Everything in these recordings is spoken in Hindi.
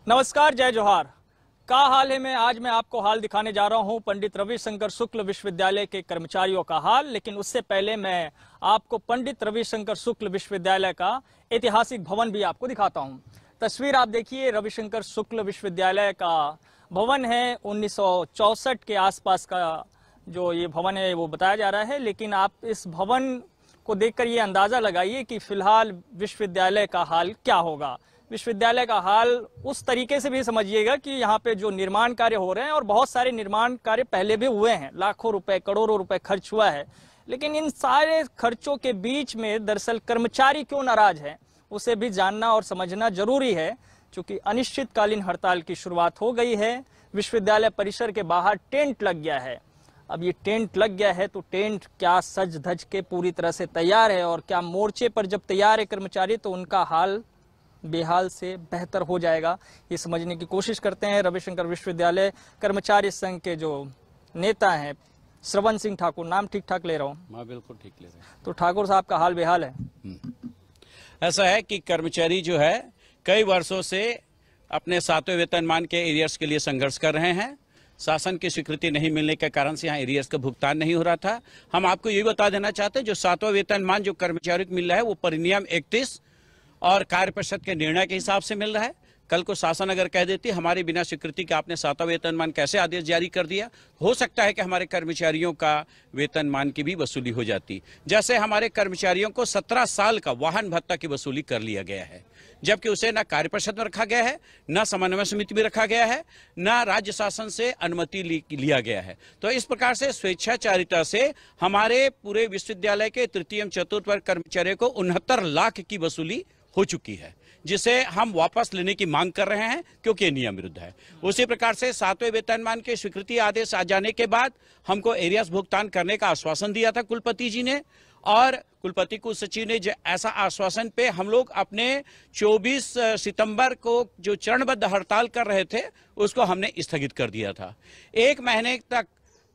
नमस्कार, जय जोहार। का हाल है में आज मैं आपको हाल दिखाने जा रहा हूं पंडित रविशंकर शुक्ल विश्वविद्यालय के कर्मचारियों का हाल। लेकिन उससे पहले मैं आपको पंडित रविशंकर शुक्ल विश्वविद्यालय का ऐतिहासिक भवन भी आपको दिखाता हूं। तस्वीर आप देखिए, रविशंकर शुक्ल विश्वविद्यालय का भवन है। 1964 के आसपास का जो ये भवन है वो बताया जा रहा है। लेकिन आप इस भवन को देखकर ये अंदाजा लगाइए कि फिलहाल विश्वविद्यालय का हाल क्या होगा। विश्वविद्यालय का हाल उस तरीके से भी समझिएगा कि यहाँ पे जो निर्माण कार्य हो रहे हैं, और बहुत सारे निर्माण कार्य पहले भी हुए हैं, लाखों रुपए करोड़ों रुपए खर्च हुआ है, लेकिन इन सारे खर्चों के बीच में दरअसल कर्मचारी क्यों नाराज हैं उसे भी जानना और समझना जरूरी है। क्योंकि अनिश्चितकालीन हड़ताल की शुरुआत हो गई है। विश्वविद्यालय परिसर के बाहर टेंट लग गया है। अब ये टेंट लग गया है तो टेंट क्या सज धज के पूरी तरह से तैयार है, और क्या मोर्चे पर जब तैयार है कर्मचारी तो उनका हाल बेहाल से बेहतर हो जाएगा, ये समझने की कोशिश करते हैं। रविशंकर विश्वविद्यालय कर्मचारी संघ के जो नेता हैं श्रवण सिंह ठाकुर, नाम ठीक ठाक ले रहा हूँ? हाँ, बिल्कुल ठीक ले रहे हैं। तो ठाकुर साहब का हाल बेहाल है। ऐसा है कि कर्मचारी जो है कई वर्षों से अपने 7वें वेतनमान के एरियर्स के लिए संघर्ष कर रहे हैं। शासन की स्वीकृति नहीं मिलने के कारण से यहाँ एरियर्स का भुगतान नहीं हो रहा था। हम आपको ये बता देना चाहते हैं, जो 7वां वेतनमान जो कर्मचारियों को मिल रहा है वो परिनियम 31 और कार्य परिषद के निर्णय के हिसाब से मिल रहा है। कल को शासन अगर कह देती हमारे बिना स्वीकृति के आपने 7वां वेतनमान कैसे आदेश जारी कर दिया, हो सकता है कि हमारे कर्मचारियों का वेतनमान की भी वसूली हो जाती। जैसे हमारे कर्मचारियों को 17 साल का वाहन भत्ता की वसूली कर लिया गया है, जबकि उसे न कार्य परिषद में रखा गया है, न समन्वय समिति में रखा गया है, न राज्य शासन से अनुमति लिया गया है। तो इस प्रकार से स्वेच्छाचारिता से हमारे पूरे विश्वविद्यालय के तृतीय एवं चतुर्थ वर्ग कर्मचारियों को 69 लाख की वसूली हो चुकी है, जिसे हम वापस लेने की मांग कर रहे हैं क्योंकि ये नियम विरुद्ध है। उसी प्रकार से 7वें वेतनमान के स्वीकृति आदेश आ जाने के बाद हमको एरियर्स भुगतान करने का आश्वासन दिया था कुलपति जी ने, और कुलपति कुल सचिव ने ऐसा आश्वासन पे हम लोग अपने 24 सितंबर को जो चरणबद्ध हड़ताल कर रहे थे उसको हमने स्थगित कर दिया था। 1 महीने तक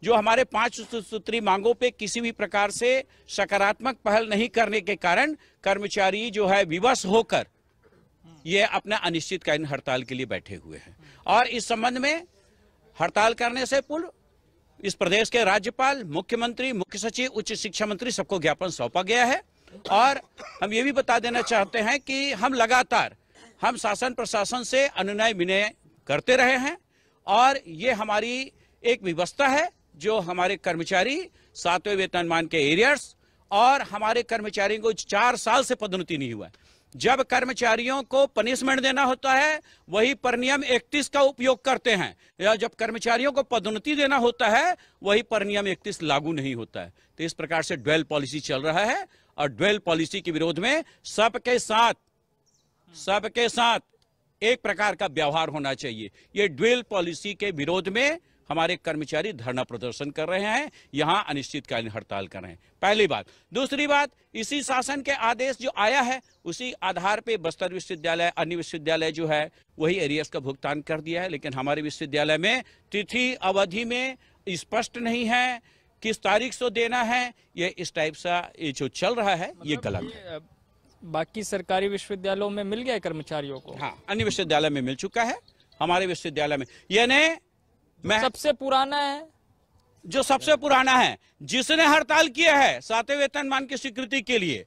जो हमारे 5 सूत्री मांगों पे किसी भी प्रकार से सकारात्मक पहल नहीं करने के कारण कर्मचारी जो है विवश होकर ये अपना अनिश्चितकालीन हड़ताल के लिए बैठे हुए हैं। और इस संबंध में हड़ताल करने से पूर्व इस प्रदेश के राज्यपाल, मुख्यमंत्री, मुख्य सचिव, उच्च शिक्षा मंत्री सबको ज्ञापन सौंपा गया है। और हम ये भी बता देना चाहते हैं कि हम लगातार शासन प्रशासन से अनुनय विनय करते रहे हैं, और ये हमारी एक व्यवस्था है जो हमारे कर्मचारी 7वें वेतनमान के एरियर्स, और हमारे कर्मचारियों को 4 साल से पदोन्नति नहीं हुआ है। जब कर्मचारियों को पनिशमेंट देना होता है वही परिनियम 31 का उपयोग करते हैं, या जब कर्मचारियों को पदोन्नति देना होता है वही परिनियम 31 लागू नहीं होता है। तो इस प्रकार से ड्वेल पॉलिसी चल रहा है, और ड्वेल पॉलिसी के विरोध में सबके साथ एक प्रकार का व्यवहार होना चाहिए। ये ड्वेल पॉलिसी के विरोध में हमारे कर्मचारी धरना प्रदर्शन कर रहे हैं, यहां अनिश्चितकालीन हड़ताल कर रहे हैं। पहली बात। दूसरी बात, इसी शासन के आदेश जो आया है उसी आधार पे बस्तर विश्वविद्यालय, अन्य विश्वविद्यालय जो है वही एरियर्स का भुगतान कर दिया है। लेकिन हमारे विश्वविद्यालय में तिथि अवधि में स्पष्ट नहीं है, किस तारीख से देना है। ये इस टाइप सा ये जो चल रहा है ये गलत है। बाकी सरकारी विश्वविद्यालयों में मिल गया कर्मचारियों को? हाँ, अन्य विश्वविद्यालय में मिल चुका है। हमारे विश्वविद्यालय में यानी सबसे पुराना है, जो सबसे पुराना है, जिसने हड़ताल किया है 7वें वेतनमान की स्वीकृति के लिए,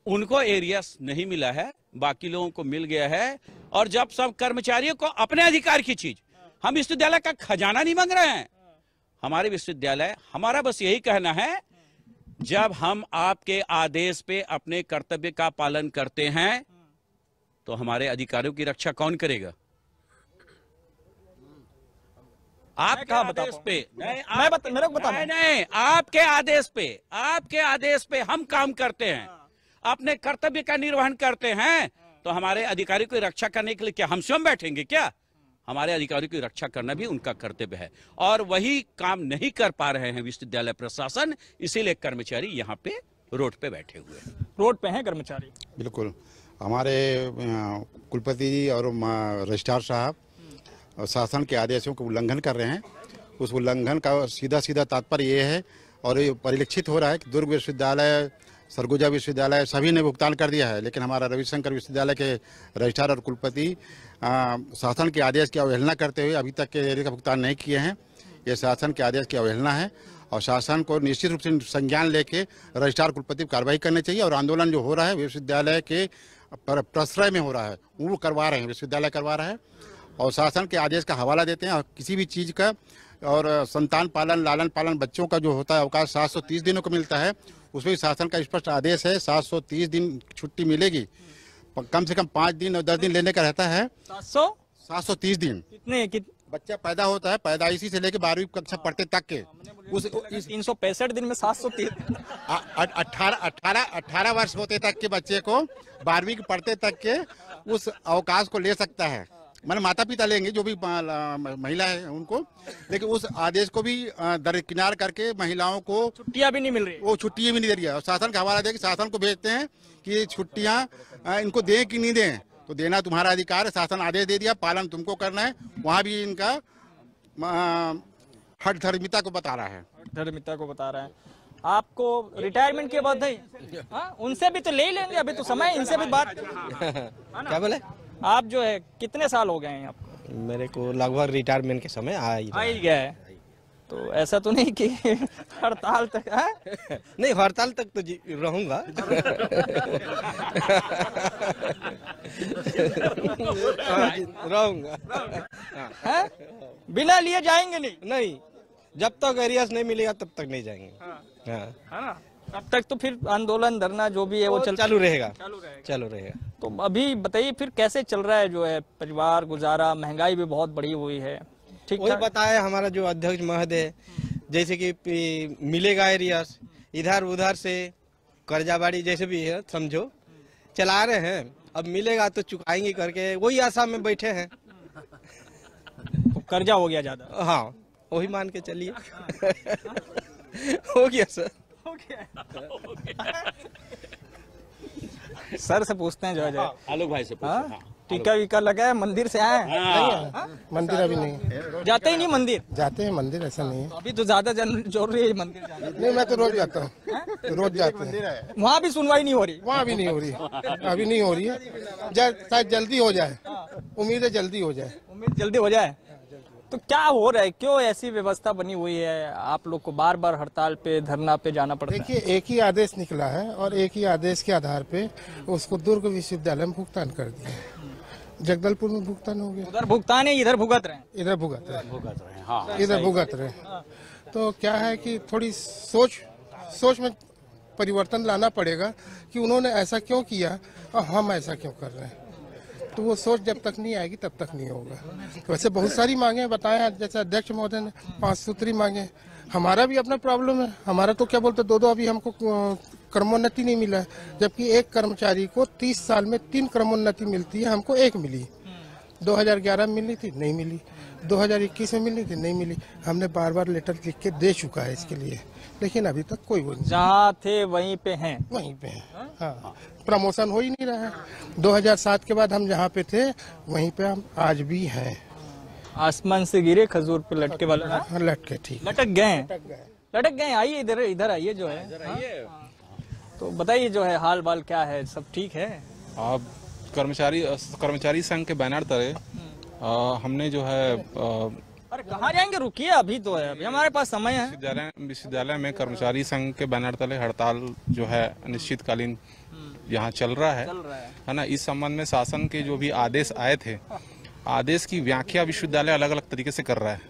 उनको एरियर्स नहीं मिला है, बाकी लोगों को मिल गया है। और जब सब कर्मचारियों को अपने अधिकार की चीज, हम विश्वविद्यालय का खजाना नहीं मांग रहे हैं। हमारे विश्वविद्यालय, हमारा बस यही कहना है, जब हम आपके आदेश पे अपने कर्तव्य का पालन करते हैं तो हमारे अधिकारों की रक्षा कौन करेगा? आपके आदेश पे नहीं, आपके आदेश पे हम काम करते हैं, अपने कर्तव्य का निर्वहन करते हैं। तो हमारे अधिकारियों की रक्षा करने के लिए क्या हम स्वयं बैठेंगे क्या? हमारे अधिकारियों की रक्षा करना भी उनका कर्तव्य है, और वही काम नहीं कर पा रहे हैं विश्वविद्यालय प्रशासन, इसीलिए कर्मचारी यहाँ पे रोड पे बैठे हुए हैं। रोड पे हैं कर्मचारी? बिल्कुल। हमारे कुलपति जी और रजिस्ट्रार साहब शासन के आदेशों का उल्लंघन कर रहे हैं। उस उल्लंघन का सीधा तात्पर्य ये है, और ये परिलक्षित हो रहा है कि दुर्ग विश्वविद्यालय सरगुजा विश्वविद्यालय सभी ने भुगतान कर दिया है, लेकिन हमारा रविशंकर विश्वविद्यालय के रजिस्ट्रार और कुलपति शासन के आदेश की अवहेलना करते हुए अभी तक के एरियर का भुगतान नहीं किए हैं। ये शासन के आदेश की अवहेलना है और शासन को निश्चित रूप से संज्ञान लेके रजिस्ट्रार कुलपति पर कार्रवाई करनी चाहिए। और आंदोलन जो हो रहा है विश्वविद्यालय के प्रश्रय में हो रहा है, वो करवा रहे हैं, विश्वविद्यालय करवा रहा है और शासन के आदेश का हवाला देते हैं। और किसी भी चीज़ का और संतान पालन लालन पालन बच्चों का जो होता है अवकाश 730 दिनों को मिलता है, उसमें शासन का स्पष्ट आदेश है 730 दिन छुट्टी मिलेगी। कम से कम 5 दिन और 10 दिन लेने का रहता है। 730 दिन कितने बच्चा पैदा होता है, पैदाइशी से लेकर 12वीं कक्षा पढ़ते तक के उस 365 दिन में 730 18 वर्ष होते तक के बच्चे को 12वीं पढ़ते तक के उस अवकाश को ले सकता है। मैंने माता पिता लेंगे जो भी महिला है उनको, लेकिन उस आदेश को भी दरकिनार करके महिलाओं को छुट्टियां भी नहीं मिल रही, वो छुट्टियां भी नहीं दे रही है। और शासन का हवाला दे के शासन को भेजते हैं कि छुट्टियां इनको दें कि नहीं दें, तो देना तुम्हारा अधिकार है, शासन आदेश दे दिया, पालन तुमको करना है। वहाँ भी इनका हठ धर्मिता को बता रहा है, धर्मिता को बता रहा है। आपको रिटायरमेंट के बाद नहीं, उनसे भी तो ले ही लेंगे, अभी तो समय, इनसे भी बात क्या बोले? आप जो है कितने साल हो गए हैं आपको? मेरे को लगभग रिटायरमेंट के समय आ ही गया है। तो ऐसा तो नहीं कि हड़ताल तक है? नहीं, हड़ताल तक तो रहूंगा। रहूंगा। है? बिना लिए जाएंगे नहीं, जब तक एरियर्स नहीं मिलेगा तब तक नहीं जाएंगे। है ना? तब तक तो फिर आंदोलन धरना जो भी है वो चालू रहेगा। तो अभी बताइए फिर कैसे चल रहा है जो है परिवार गुजारा? महंगाई भी बहुत बढ़ी हुई है। ठीक वही बताया हमारा जो अध्यक्ष महोदय, जैसे कि मिलेगा एरियर्स, इधर उधर से कर्जाबाड़ी जैसे भी है समझो चला रहे हैं, अब मिलेगा तो चुकाएंगे करके वही आशा में बैठे हैं। तो कर्जा हो गया ज्यादा? हाँ, वही मान के चलिए। हो गया सर। सर से पूछते हैं जो है आलोक भाई से टीका वीका लगा है? मंदिर से आए? मंदिर अभी नहीं जाते ही नहीं मंदिर? जाते हैं मंदिर, ऐसा नहीं है। अभी तो ज्यादा जरूरी है मंदिर जाना। नहीं, मैं तो रोज जाता हूँ, रोज जाते हैं। वहाँ भी सुनवाई नहीं हो रही? वहाँ भी नहीं हो रही, अभी नहीं हो रही है। शायद जल्दी हो जाए, उम्मीद है जल्दी हो जाए। उम्मीद जल्दी हो जाए। तो क्या हो रहा है, क्यों ऐसी व्यवस्था बनी हुई है? आप लोग को बार बार हड़ताल पे धरना पे जाना पड़ता है? देखिए, एक ही आदेश निकला है और एक ही आदेश के आधार पे उसको दुर्ग विश्वविद्यालय में भुगतान कर दिया। जगदलपुर में भुगतान हो गया। उधर भुगतान है, इधर भुगत रहे? इधर भुगत रहे, इधर भुगत रहे। तो क्या है कि थोड़ी सोच में परिवर्तन लाना पड़ेगा कि उन्होंने ऐसा क्यों किया और हम ऐसा क्यों कर रहे हैं। तो वो सोच जब तक नहीं आएगी तब तक नहीं होगा। वैसे बहुत सारी मांगे बताया, जैसे अध्यक्ष महोदय ने 5 सूत्री मांगे। हमारा भी अपना प्रॉब्लम है, हमारा तो क्या बोलते 2 अभी हमको क्रमोन्नति नहीं मिला है, जबकि एक कर्मचारी को 30 साल में 3 क्रमोन्नति मिलती है, हमको 1 मिली। 2011 में मिली थी, नहीं मिली। 2021 में मिली थी, नहीं मिली। हमने बार लेटर लिख के दे चुका है इसके लिए, लेकिन अभी तक कोई वो नहीं। जहाँ थे वहीं पे हैं? वहीं पे हैं। हाँ, प्रमोशन हो ही नहीं रहा है। 2007 के बाद हम जहाँ पे थे वहीं पे हम आज भी हैं। आसमान से गिरे खजूर पे लटके वाला? हाँ, लटके, ठीक, लटक गए। आइए इधर आइए जो है। तो बताइए जो है हाल बाल क्या है, सब ठीक है? आप कर्मचारी संघ के बैनर तले हमने जो है अरे कहाँ जाएंगे, रुकिए, अभी तो है, अभी हमारे पास समय है। विश्वविद्यालय में कर्मचारी संघ के बैनर तले हड़ताल जो है अनिश्चितकालीन यहाँ चल रहा है ना। इस संबंध में शासन के जो भी आदेश आए थे, आदेश की व्याख्या विश्वविद्यालय अलग अलग तरीके से कर रहा है।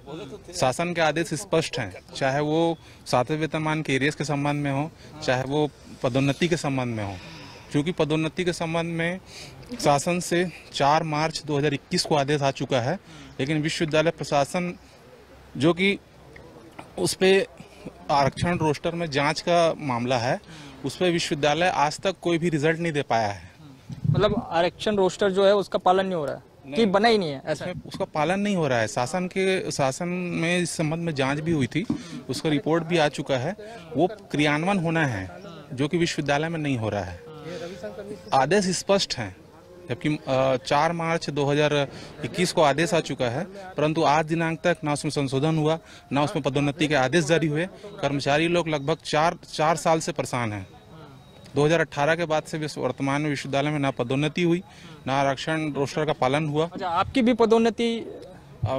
शासन के आदेश स्पष्ट हैं, चाहे वो 7वें वेतनमान के एरियर्स के संबंध में हो, चाहे वो पदोन्नति के संबंध में हो। क्योंकि पदोन्नति के संबंध में शासन से 4 मार्च 2021 को आदेश आ चुका है, लेकिन विश्वविद्यालय प्रशासन जो कि उस पे आरक्षण रोस्टर में जांच का मामला है, उस पे विश्वविद्यालय आज तक कोई भी रिजल्ट नहीं दे पाया है। मतलब आरक्षण रोस्टर जो है उसका पालन नहीं हो रहा है कि बना ही नहीं है? ऐसा उसका पालन नहीं हो रहा है। शासन में इस संबंध में जांच भी हुई थी, उसका रिपोर्ट भी आ चुका है, वो क्रियान्वयन होना है, जो कि विश्वविद्यालय में नहीं हो रहा है। आदेश स्पष्ट हैं, जबकि 4 मार्च 2021 को आदेश आ चुका है, परंतु आज दिनांक तक ना उसमें संशोधन हुआ, ना उसमें पदोन्नति के आदेश जारी हुए। कर्मचारी लोग लगभग 4 साल से परेशान हैं। 2018 के बाद से वर्तमान में विश्वविद्यालय में ना पदोन्नति हुई, ना आरक्षण रोस्टर का पालन हुआ। अच्छा, आपकी भी पदोन्नति?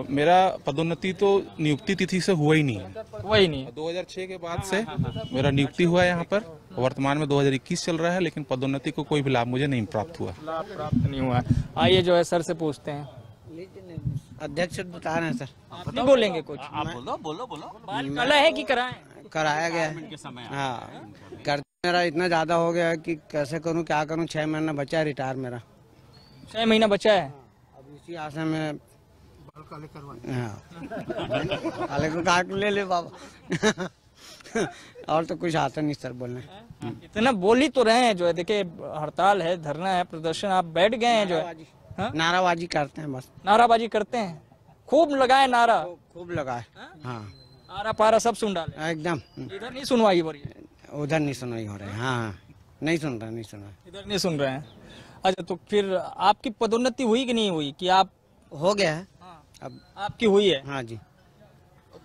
मेरा पदोन्नति तो नियुक्ति तिथि से हुआ ही नहीं है, वही नहीं है। 2006 के बाद से मेरा नियुक्ति हुआ है यहाँ पर। वर्तमान में 2021 चल रहा है, लेकिन पदोन्नति को कोई भी लाभ मुझे नहीं प्राप्त हुआ। लाभ प्राप्त नहीं हुआ। आइए जो है सर से पूछते हैं। अध्यक्ष बता रहे हैं सर। आप नहीं बोलेंगे कुछ? आप बोलो। बाल काला है कि कराएं? कराया गया है। हाँ, कर्ज मेरा इतना ज्यादा हो गया है कि कैसे करूँ, क्या करूँ। 6 महीना बचा है रिटायर मेरा। 6 महीना बचा है। अब इसी आशा में काले को काट ले ले बाबा। और तो कुछ आता नहीं सर बोलने। इतना बोल ही तो रहे हैं। जो है देखिए, हड़ताल है, धरना है, प्रदर्शन, आप बैठ गए हैं जो है। हाँ? नाराबाजी करते हैं बस। नाराबाजी करते हैं, खूब लगाए नारा, खूब लगाए। हाँ, आरा पारा सब सुन डाले एकदम। इधर नहीं सुनवाई हो रही है? उधर नहीं सुनाई हो रहा है। हाँ, नहीं सुन रहा। इधर नहीं सुन रहे हैं। अच्छा, तो फिर आपकी पदोन्नति हुई कि नहीं हुई? कि आप हो गया है अब आपकी हुई है? हाँ जी।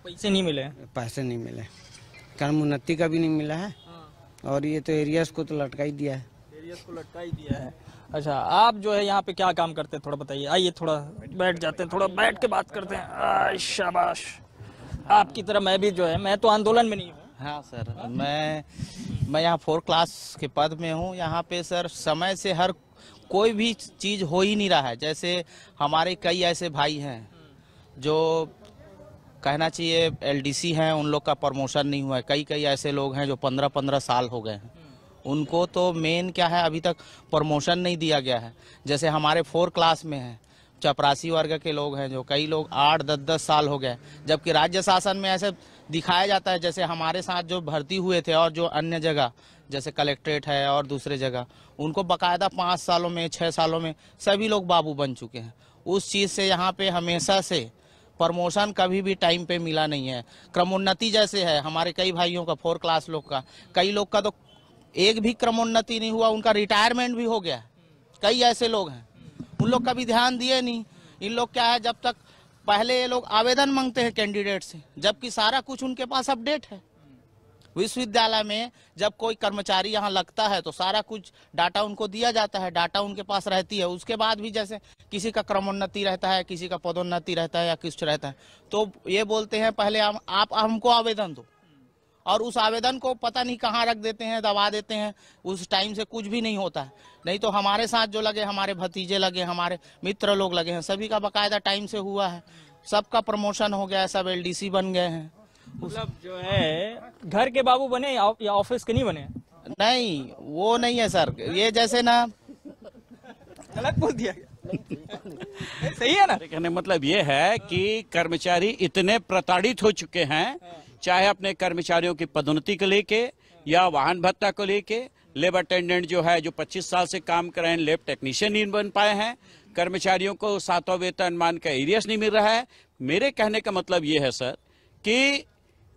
पैसे नहीं मिले? पैसे नहीं मिले, कर्मोन्नति का भी नहीं मिला है। और ये तो एरियस को तो लटका ही दिया है। एरियस को लटका ही दिया है। अच्छा, आप जो है यहाँ पे क्या काम करते हैं, थोड़ा बताइए। आइए थोड़ा बैठ जाते हैं, थोड़ा बैठ के बात करते हैं। शाबाश, आपकी तरह मैं भी जो है, मैं तो आंदोलन में नहीं हूँ। हाँ सर, मैं यहाँ 4 क्लास के पद में हूँ। यहाँ पे सर समय से हर कोई भी चीज़ हो ही नहीं रहा है। जैसे हमारे कई ऐसे भाई हैं जो कहना चाहिए LDC हैं, उन लोग का प्रमोशन नहीं हुआ है। कई ऐसे लोग हैं जो 15-15 साल हो गए हैं, उनको तो मेन क्या है, अभी तक प्रमोशन नहीं दिया गया है। जैसे हमारे 4 क्लास में हैं, चपरासी वर्ग के लोग हैं, जो कई लोग 8-10 साल हो गए, जबकि राज्य शासन में ऐसे दिखाया जाता है जैसे हमारे साथ जो भर्ती हुए थे और जो अन्य जगह जैसे कलेक्ट्रेट है और दूसरे जगह, उनको बाकायदा 5 सालों में 6 सालों में सभी लोग बाबू बन चुके हैं। उस चीज़ से यहाँ पे हमेशा से प्रमोशन कभी भी टाइम पे मिला नहीं है। क्रमोन्नति जैसे है हमारे कई भाइयों का, 4 क्लास लोग का, कई लोग का तो एक भी क्रमोन्नति नहीं हुआ, उनका रिटायरमेंट भी हो गया। कई ऐसे लोग हैं, उन लोग का भी ध्यान दिए नहीं। इन लोग क्या है, जब तक पहले ये लोग आवेदन मांगते हैं कैंडिडेट से, जबकि सारा कुछ उनके पास अपडेट है। विश्वविद्यालय में जब कोई कर्मचारी यहाँ लगता है तो सारा कुछ डाटा उनको दिया जाता है, डाटा उनके पास रहती है। उसके बाद भी जैसे किसी का क्रमोन्नति रहता है, किसी का पदोन्नति रहता है या कुछ रहता है, तो ये बोलते हैं पहले आप हमको आवेदन दो, और उस आवेदन को पता नहीं कहाँ रख देते हैं, दबा देते हैं। उस टाइम से कुछ भी नहीं होता है। नहीं तो हमारे साथ जो लगे, हमारे भतीजे लगे, हमारे मित्र लोग लगे हैं, सभी का बाकायदा टाइम से हुआ है। सबका प्रमोशन हो गया है, सब LDC बन गए हैं। मतलब जो है घर के बाबू बने या ऑफिस के नहीं बने? नहीं, वो नहीं है सर। ये जैसे ना, गलत बोल दिया सही है ना? कहने मतलब ये है कि कर्मचारी इतने प्रताड़ित हो चुके हैं, चाहे अपने कर्मचारियों की पदोन्नति को लेके या वाहन भत्ता को लेके। लेबर अटेंडेंट जो है, जो 25 साल से काम कर रहे हैं, लैब टेक्नीशियन नहीं बन पाए हैं। कर्मचारियों को 7वां वेतनमान का एरियस नहीं मिल रहा है। मेरे कहने का मतलब ये है सर कि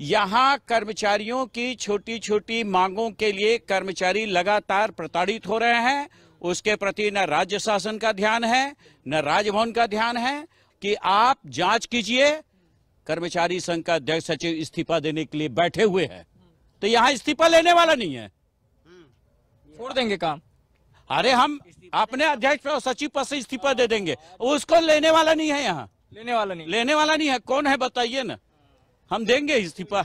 यहाँ कर्मचारियों की छोटी छोटी मांगों के लिए कर्मचारी लगातार प्रताड़ित हो रहे हैं। उसके प्रति न राज्य शासन का ध्यान है, न राजभवन का ध्यान है कि आप जांच कीजिए। कर्मचारी संघ का अध्यक्ष सचिव इस्तीफा देने के लिए बैठे हुए हैं, तो यहाँ इस्तीफा लेने वाला नहीं है। छोड़ देंगे काम। अरे हम अपने अध्यक्ष और सचिव पद से इस्तीफा दे देंगे, उसको लेने वाला नहीं है। यहाँ लेने वाला नहीं है। कौन है बताइए ना, हम देंगे इस्तीफा।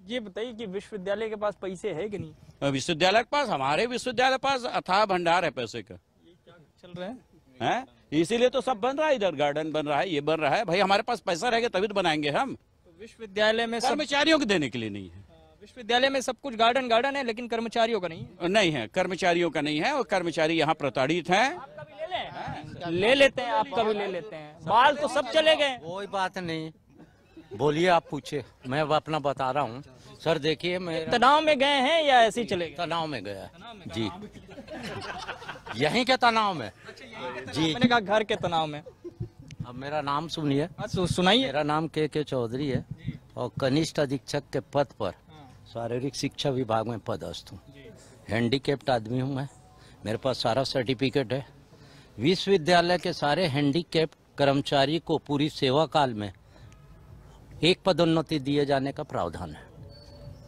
ये बताइए कि विश्वविद्यालय के पास पैसे है कि नहीं? विश्वविद्यालय के पास, हमारे विश्वविद्यालय के पास अथाह भंडार है पैसे का। चल रहे हैं, इसीलिए तो सब बन रहा है। इधर गार्डन बन रहा है, ये बन रहा है। भाई हमारे पास पैसा रहेगा तभी तो बनाएंगे हम। तो विश्वविद्यालय में कर्मचारियों को देने के लिए नहीं है। विश्वविद्यालय में सब कुछ गार्डन है, लेकिन कर्मचारियों का नहीं है। कर्मचारियों का नहीं है, और कर्मचारी यहाँ प्रताड़ित हैं। ले लेते हैं, आपका भी ले लेते हैं। बाल तो सब चले गए। कोई बात नहीं, बोलिए, आप पूछे, मैं अपना बता रहा हूँ। सर देखिए, मैं तनाव में गए हैं या ऐसे ही चले गए? तनाव में गया जी, यहीं के तनाव में जी। मैंने कहा घर के तनाव में। अब मेरा नाम सुनिए। सुनाइए। मेरा नाम के चौधरी है और कनिष्ठ अधीक्षक के पद पर शारीरिक शिक्षा विभाग में पदस्थ हूँ। हैंडीकैप्ड आदमी हूँ मैं, मेरे पास सारा सर्टिफिकेट है। विश्वविद्यालय के सारे हैंडीकैप्ड कर्मचारी को पूरी सेवा काल में एक पदोन्नति दिए जाने का प्रावधान है।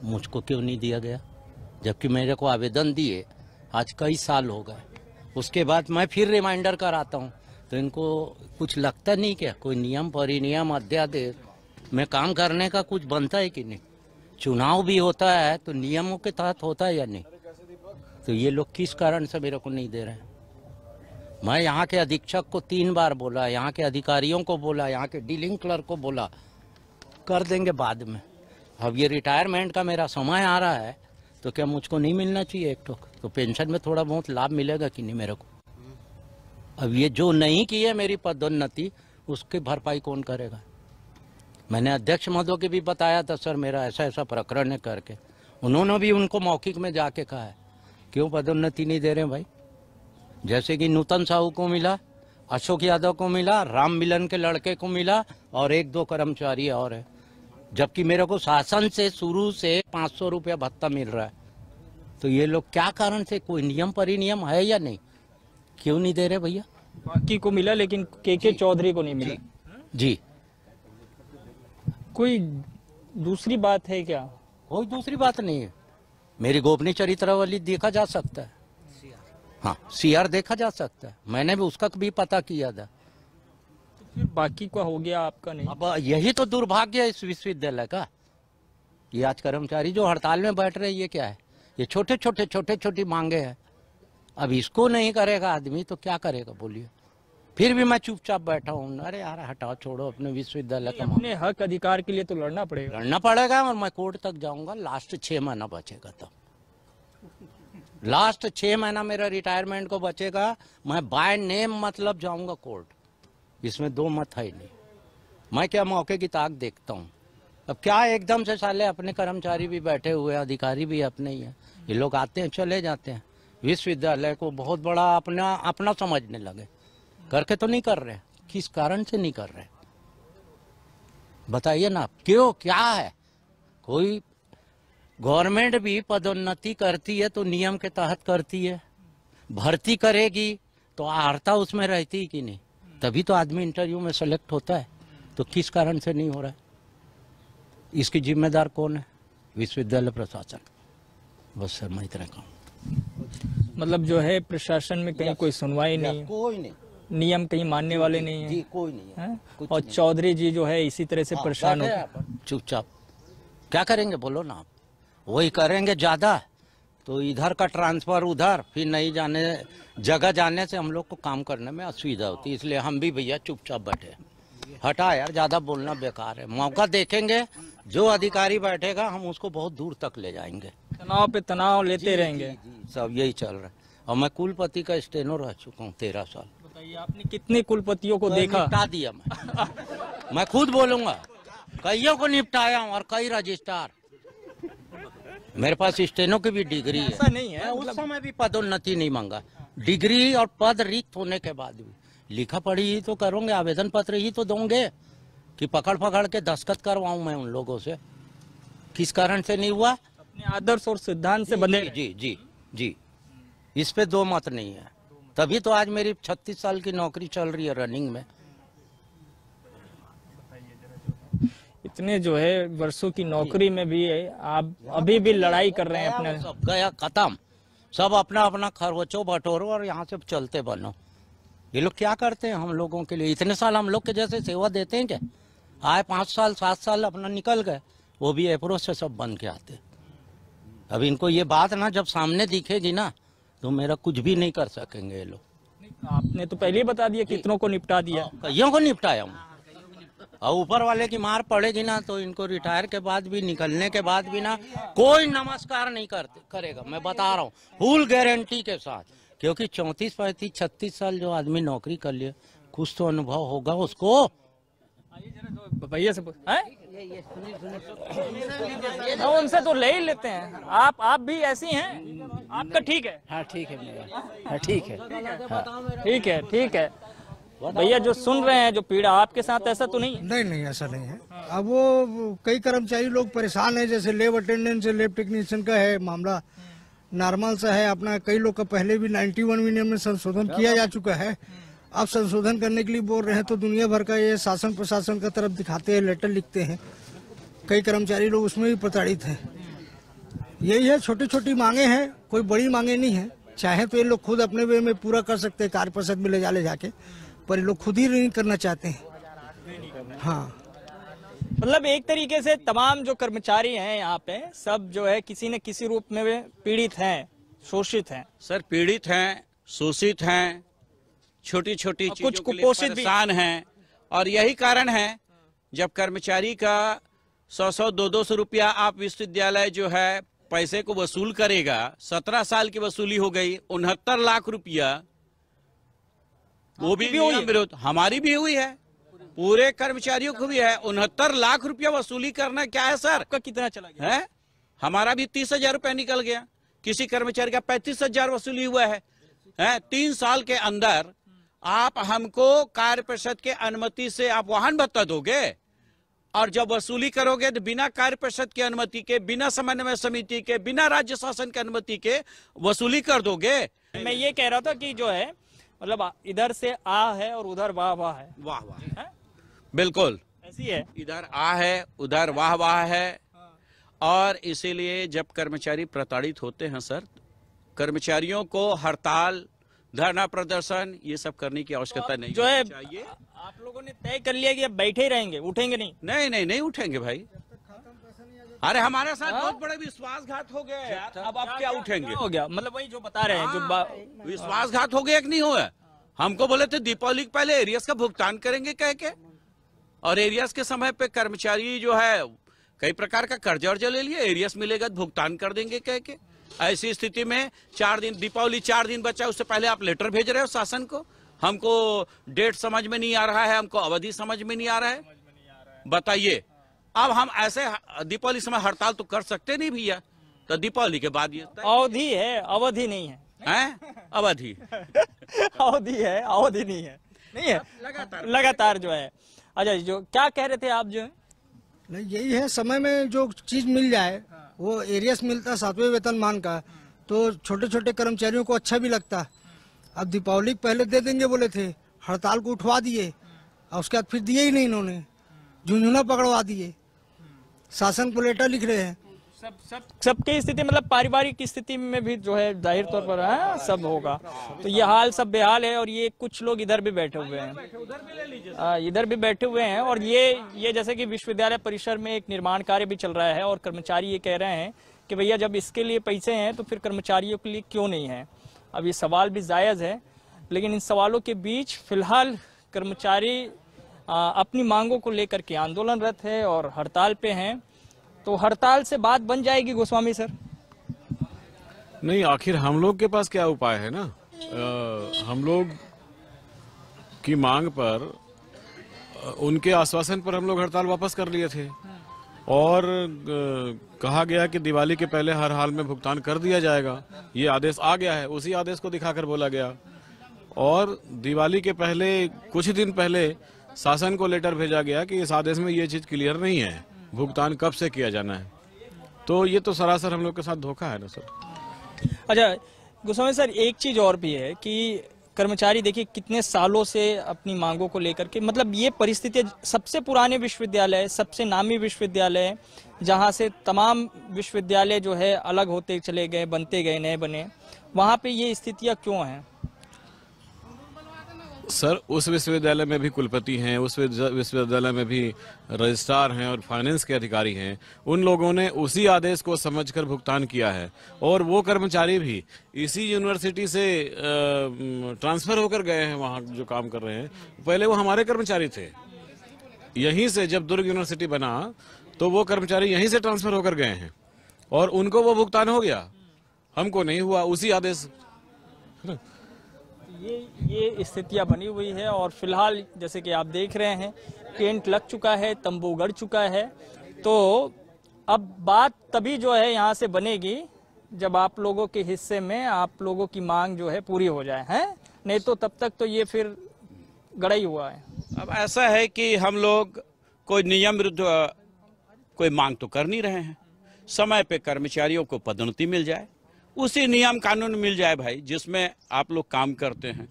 मुझको क्यों नहीं दिया गया, जबकि मेरे को आवेदन दिए आज कई साल हो गए। उसके बाद मैं फिर रिमाइंडर कराता हूँ, तो इनको कुछ लगता नहीं क्या कोई नियम परिनियम अध्यादेश में काम करने का कुछ बनता है कि नहीं? चुनाव भी होता है तो नियमों के तहत होता है या नहीं? तो ये लोग किस कारण से मेरे को नहीं दे रहे हैं? मैं यहाँ के अधीक्षक को 3 बार बोला, यहाँ के अधिकारियों को बोला, यहाँ के डीलिंग क्लर्क को बोला, कर देंगे बाद में। अब ये रिटायरमेंट का मेरा समय आ रहा है तो क्या मुझको नहीं मिलना चाहिए एक ठोक? तो पेंशन में थोड़ा बहुत लाभ मिलेगा कि नहीं मेरे को? अब ये जो नहीं की है मेरी पदोन्नति, उसकी भरपाई कौन करेगा? मैंने अध्यक्ष महोदय के भी बताया था, सर मेरा ऐसा ऐसा प्रकरण है करके। उन्होंने भी उनको मौखिक में जाके कहा है क्यों पदोन्नति नहीं दे रहे भाई? जैसे कि नूतन साहू को मिला, अशोक यादव को मिला, राम मिलन के लड़के को मिला और 1-2 कर्मचारी और है, जबकि मेरे को शासन से शुरू से 500 रुपया भत्ता मिल रहा है। तो ये लोग क्या कारण से, कोई नियम परिनियम है या नहीं? क्यों नहीं दे रहे भैया? बाकी को मिला लेकिन के चौधरी को नहीं मिला। जी कोई दूसरी बात है क्या? कोई दूसरी बात नहीं है। मेरी गोपनीय चरित्रावली देखा जा सकता है, हाँ CR देखा जा सकता है, मैंने भी उसका भी पता किया था। फिर बाकी का हो गया, आपका नहीं। अब यही तो दुर्भाग्य है इस विश्वविद्यालय का। ये आज कर्मचारी जो हड़ताल में बैठ रहे हैं, ये क्या है? ये छोटे छोटी मांगे हैं। अब इसको नहीं करेगा आदमी तो क्या करेगा बोलिए? फिर भी मैं चुपचाप बैठा हूँ। अरे यार हटाओ, छोड़ो अपने विश्वविद्यालय का। अपने हक अधिकार के लिए तो लड़ना पड़ेगा और मैं कोर्ट तक जाऊंगा। लास्ट 6 महीना बचेगा, तब लास्ट 6 महीना मेरा रिटायरमेंट को बचेगा। मैं बाय नेम मतलब जाऊंगा कोर्ट, इसमें 2 मत है ही नहीं। मैं क्या मौके की ताक देखता हूँ। अब क्या एकदम से साले अपने कर्मचारी भी बैठे हुए, अधिकारी भी अपने ही है, ये लोग आते हैं चले जाते हैं। विश्वविद्यालय को बहुत बड़ा अपना समझने लगे। करके तो नहीं कर रहे, किस कारण से नहीं कर रहे बताइए ना आप? क्यों, क्या है? कोई गवर्नमेंट भी पदोन्नति करती है तो नियम के तहत करती है, भर्ती करेगी तो अर्हता उसमें रहती है कि नहीं? तभी तो आदमी इंटरव्यू में सेलेक्ट होता है। तो किस कारण से नहीं हो रहा है? इसकी जिम्मेदार कौन है? विश्वविद्यालय प्रशासन। बस सर मैं इतना कहूँ। मतलब जो है प्रशासन में कहीं कोई सुनवाई नहीं, कोई नहीं, नियम कहीं मानने वाले नहीं है जी, कोई नहीं है? और चौधरी जी जो है इसी तरह से परेशान हो। चुपचाप क्या करेंगे बोलो ना आप? वही करेंगे ज्यादा तो इधर का ट्रांसफर उधर, फिर नहीं जाने जगह जाने से हम लोग को काम करने में असुविधा होती है। इसलिए हम भी भैया चुपचाप बैठे। हटा यार, ज्यादा बोलना बेकार है। मौका देखेंगे, जो अधिकारी बैठेगा हम उसको बहुत दूर तक ले जाएंगे। तनाव पे तनाव लेते रहेंगे। सब यही चल रहा है। और मैं कुलपति का स्टेनो रह चुका हूँ 13 साल। बताइए आपने कितने कुलपतियों को देखा? निपटा दिया मैं खुद बोलूंगा, कईयों को निपटाया हूँ और कई रजिस्ट्रार। मेरे पास स्टेनो की भी डिग्री है। ऐसा नहीं है, उस समय भी पदोन्नति नहीं मांगा। डिग्री और पद रिक्त होने के बाद भी लिखा पढ़ी ही तो करोगे, आवेदन पत्र ही तो दोगे कि पकड़ के दस्तखत करवाऊं मैं उन लोगों से? किस कारण से नहीं हुआ? अपने आदर्श और सिद्धांत से बंधे। जी, इस पे 2 मत नहीं है। तभी तो आज मेरी 36 साल की नौकरी चल रही है रनिंग में। इतने जो है वर्षों की नौकरी में भी आप अभी भी लड़ाई कर रहे हैं अपने। सब गया खत्म, सब अपना अपना खरवचो बटोरो और यहाँ से चलते बनो। ये लोग क्या करते हैं हम लोगों के लिए? इतने साल हम लोग के जैसे सेवा देते हैं क्या? आए 5 साल 7 साल अपना निकल गए, वो भी अप्रोच से सब बन के आते। अब इनको ये बात ना जब सामने दिखेगी ना तो मेरा कुछ भी नहीं कर सकेंगे ये लोग। आपने तो पहले ही बता दिया कितनों को निपटा दिया। कईयों को निपटाया हूँ। और ऊपर वाले की मार पड़ेगी ना तो इनको रिटायर के बाद भी, निकलने के बाद भी ना कोई नमस्कार नहीं करेगा। मैं बता रहा हूँ फुल गारंटी के साथ। क्योंकि 34, 35, 36 साल जो आदमी नौकरी कर लिया, कुछ तो अनुभव होगा उसको। भैया से उनसे तो ले ही लेते हैं। आप भी ऐसी हैं? आपका ठीक है? हाँ ठीक है मेरा, हाँ ठीक है, ठीक है। भैया जो सुन रहे हैं, जो पीड़ा आपके साथ, ऐसा तो नहीं? नहीं ऐसा नहीं है। अब वो कई कर्मचारी लोग परेशान है, जैसे लैब अटेंडेंट से लैब टेक्नीशियन का है मामला, नॉर्मल सा है अपना। कई लोग का पहले भी 91 विनियम में संशोधन किया जा चुका है। अब संशोधन करने के लिए बोल रहे हैं तो दुनिया भर का ये शासन प्रशासन का तरफ दिखाते हैं, लेटर लिखते हैं। कई कर्मचारी लोग उसमें भी प्रताड़ित हैं। यही है, छोटी छोटी मांगे हैं, कोई बड़ी मांगे नहीं है। चाहे तो ये लोग खुद अपने वे में पूरा कर सकते हैं, कार्य परिषद में ले जाके, पर ये लोग खुद ही नहीं करना चाहते हैं। हाँ, मतलब एक तरीके से तमाम जो कर्मचारी हैं यहाँ पे सब जो है किसी न किसी रूप में वे पीड़ित हैं, शोषित हैं। सर पीड़ित हैं, शोषित हैं, छोटी छोटी चीजों कुछ के लिए कुपोषित भी परेशान हैं। और यही कारण है जब कर्मचारी का 100-100, 200 रुपया आप विश्वविद्यालय जो है पैसे को वसूल करेगा, 17 साल की वसूली हो गई, 69 लाख रुपया, वो भी नियम विरोध हमारी भी हुई है, पूरे कर्मचारियों को भी है। 69 लाख रुपया वसूली करना क्या है सर? आपका कितना चला गया है? हमारा भी 30,000 रुपया निकल गया, किसी कर्मचारी का 35,000 वसूली हुआ है। 3 साल के अंदर आप हमको कार्य परिषद के अनुमति से आप वाहन भत्ता दोगे, और जब वसूली करोगे तो बिना कार्य परिषद की अनुमति के, बिना समन्वय समिति के, बिना राज्य शासन की अनुमति के वसूली कर दोगे। मैं ये कह रहा था कि जो है मतलब इधर से आ है और उधर वाह वाह है। वाह वाह, बिल्कुल ऐसी है, इधर आ है उधर वाह वाह है। और इसीलिए जब कर्मचारी प्रताड़ित होते हैं सर, कर्मचारियों को हड़ताल, धरना प्रदर्शन ये सब करने की आवश्यकता नहीं जो है चाहिए। आप लोगों ने तय कर लिया कि अब बैठे ही रहेंगे, उठेंगे नहीं? नहीं उठेंगे भाई। अरे हमारे साथ बहुत बड़े विश्वासघात हो गया यार, अब आप क्या उठेंगे? हो गया मतलब वही जो बता रहे हैं जो विश्वासघात हो गया कि नहीं हुआ? हमको बोले थे दीपावली के पहले एरियस का भुगतान करेंगे कह के, और एरियस के समय पे कर्मचारी जो है कई प्रकार का कर्जा वर्जा ले लिया, एरियस मिलेगा तो भुगतान कर देंगे कह के। ऐसी स्थिति में 4 दिन, दीपावली 4 दिन बचा, उससे पहले आप लेटर भेज रहे हो शासन को। हमको डेट समझ में नहीं आ रहा है, हमको अवधि समझ में नहीं आ रहा है, बताइए। अब हम ऐसे दीपावली समय हड़ताल तो कर सकते नहीं भैया, तो दीपावली के बाद ये अवधि है, अवधि नहीं है, अवधि अवधि है, अवधि नहीं है, नहीं है, लगातार जो है। अच्छा, जो क्या कह रहे थे आप? जो है नहीं, यही है, समय में जो चीज मिल जाए, वो एरियस मिलता 7वें वेतनमान का, तो छोटे छोटे कर्मचारियों को अच्छा भी लगता। अब दीपावली पहले दे देंगे बोले थे, हड़ताल को उठवा दिए, और उसके बाद फिर दिए ही नहीं इन्होंने, झुंझुना पकड़वा दिए, शासन को लेटर लिख रहे हैं। सबकी स्थिति मतलब पारिवारिक स्थिति में भी जो है जाहिर तौर पर है सब होगा। तो ये हाल सब बेहाल है, और ये कुछ लोग इधर भी बैठे हुए हैं, इधर भी बैठे हुए हैं। और ये जैसे कि विश्वविद्यालय परिसर में एक निर्माण कार्य भी चल रहा है, और कर्मचारी ये कह रहे हैं कि भैया जब इसके लिए पैसे हैं तो फिर कर्मचारियों के लिए क्यों नहीं है? अब ये सवाल भी जायज है, लेकिन इन सवालों के बीच फिलहाल कर्मचारी अपनी मांगों को लेकर के आंदोलनरत है और हड़ताल पे हैं। तो हड़ताल से बात बन जाएगी गोस्वामी सर? नहीं, आखिर हम लोग के पास क्या उपाय है ना। हम लोग की मांग पर, उनके आश्वासन पर हम लोग हड़ताल वापस कर लिए थे, और कहा गया कि दिवाली के पहले हर हाल में भुगतान कर दिया जाएगा। ये आदेश आ गया है, उसी आदेश को दिखाकर बोला गया। और दिवाली के पहले कुछ दिन पहले शासन को लेटर भेजा गया कि इस आदेश में ये चीज क्लियर नहीं है, भुगतान कब से किया जाना है। तो ये तो सरासर हम लोग के साथ धोखा है ना सर। अच्छा गोस्वामी सर, एक चीज और भी है कि कर्मचारी देखिए कितने सालों से अपनी मांगों को लेकर के, मतलब ये परिस्थिति सबसे पुराने विश्वविद्यालय, सबसे नामी विश्वविद्यालय, जहां से तमाम विश्वविद्यालय जो है अलग होते चले गए, बनते गए, नए बने, वहां पे ये स्थितियां क्यों हैं? सर उस विश्वविद्यालय में भी कुलपति हैं, उस विश्वविद्यालय में भी रजिस्ट्रार हैं और फाइनेंस के अधिकारी हैं। उन लोगों ने उसी आदेश को समझकर भुगतान किया है, और वो कर्मचारी भी इसी यूनिवर्सिटी से ट्रांसफर होकर गए हैं वहाँ जो काम कर रहे हैं। पहले वो हमारे कर्मचारी थे, यहीं से जब दुर्ग यूनिवर्सिटी बना तो वो कर्मचारी यहीं से ट्रांसफर होकर गए हैं, और उनको वो भुगतान हो गया, हमको नहीं हुआ, उसी आदेश। ये स्थितियां बनी हुई है, और फिलहाल जैसे कि आप देख रहे हैं टेंट लग चुका है, तंबू गड़ चुका है। तो अब बात तभी जो है यहाँ से बनेगी जब आप लोगों के हिस्से में आप लोगों की मांग जो है पूरी हो जाए, हैं? नहीं तो तब तक तो ये फिर गड़ा ही हुआ है। अब ऐसा है कि हम लोग कोई नियम विरुद्ध कोई मांग तो कर नहीं रहे हैं। समय पे कर्मचारियों को पदोन्नति मिल जाए, उसी नियम कानून मिल जाए भाई जिसमें आप लोग काम करते हैं,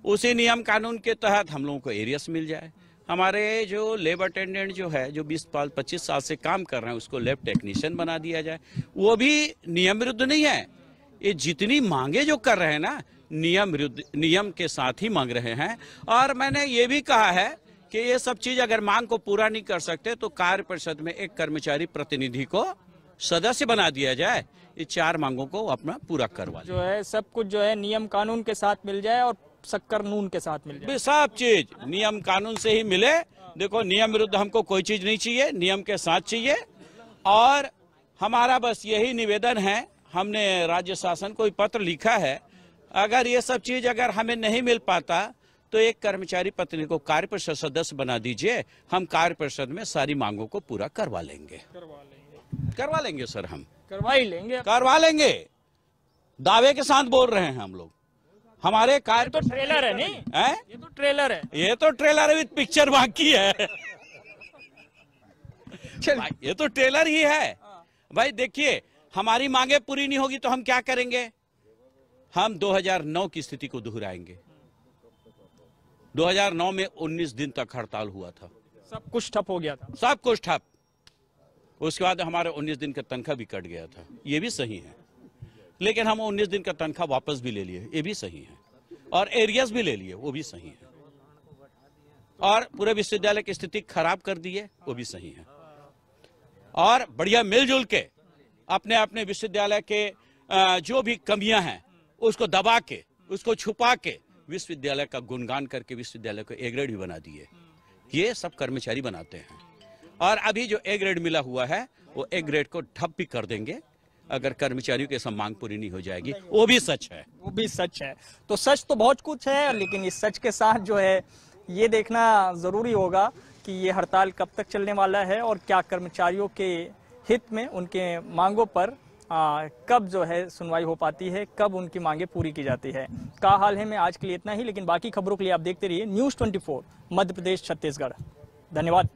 उसी नियम कानून के तहत हम लोगों को एरियस मिल जाए। हमारे जो लेबर अटेंडेंट जो है, जो 20-25 साल से काम कर रहे हैं, उसको लैब टेक्नीशियन बना दिया जाए। वो भी नियम विरुद्ध नहीं है, ये जितनी मांगे जो कर रहे हैं ना, नियम के साथ ही मांग रहे हैं। और मैंने ये भी कहा है कि ये सब चीज अगर मांग को पूरा नहीं कर सकते तो कार्य परिषद में एक कर्मचारी प्रतिनिधि को सदस्य बना दिया जाए, ये 4 मांगों को अपना पूरा करवा जो है सब कुछ जो है नियम कानून के साथ मिल जाए और शक्कर नून के साथ मिल जाए। सब चीज नियम कानून से ही मिले। देखो, नियम विरुद्ध हमको कोई चीज नहीं चाहिए, नियम के साथ चाहिए। और हमारा बस यही निवेदन है, हमने राज्य शासन को पत्र लिखा है, अगर ये सब चीज अगर हमें नहीं मिल पाता तो एक कर्मचारी प्रतिनिधि को कार्य परिषद सदस्य बना दीजिए, हम कार्य परिषद में सारी मांगों को पूरा करवा लेंगे सर, हम करवा लेंगे, दावे के साथ बोल रहे हैं हम लोग। हमारे कार्य तो ट्रेलर है नहीं है? ये तो ट्रेलर है, ये तो ट्रेलर है विद पिक्चर बाकी है। ये तो ट्रेलर ही है भाई। देखिए, हमारी मांगे पूरी नहीं होगी तो हम क्या करेंगे? हम 2009 की स्थिति को दोहराएंगे। 2009 में 19 दिन तक हड़ताल हुआ था, सब कुछ ठप हो गया था, सब कुछ ठप। उसके बाद हमारे 19 दिन का तनख्वाह भी कट गया था, ये भी सही है। लेकिन हम 19 दिन का तनख्वाह वापस भी ले लिए, ये भी सही है। और एरियर्स भी ले लिए, वो भी सही है। और पूरे विश्वविद्यालय की स्थिति खराब कर दी है, वो भी सही है। और बढ़िया मिलजुल के अपने अपने विश्वविद्यालय के जो भी कमियां हैं उसको दबा के, उसको छुपा के विश्वविद्यालय का गुणगान करके विश्वविद्यालय को ए ग्रेड भी बना दिए। ये सब कर्मचारी बनाते हैं। और अभी जो ए ग्रेड मिला हुआ है वो ए ग्रेड को ठप भी कर देंगे अगर कर्मचारियों की सब मांग पूरी नहीं हो जाएगी। वो भी सच है, वो भी सच है। तो सच तो बहुत कुछ है, लेकिन इस सच के साथ जो है ये देखना जरूरी होगा कि ये हड़ताल कब तक चलने वाला है और क्या कर्मचारियों के हित में उनके मांगों पर कब जो है सुनवाई हो पाती है, कब उनकी मांगे पूरी की जाती है। का हाल है में आज के लिए इतना ही, लेकिन बाकी खबरों के लिए आप देखते रहिए News 24 मध्य प्रदेश छत्तीसगढ़। धन्यवाद।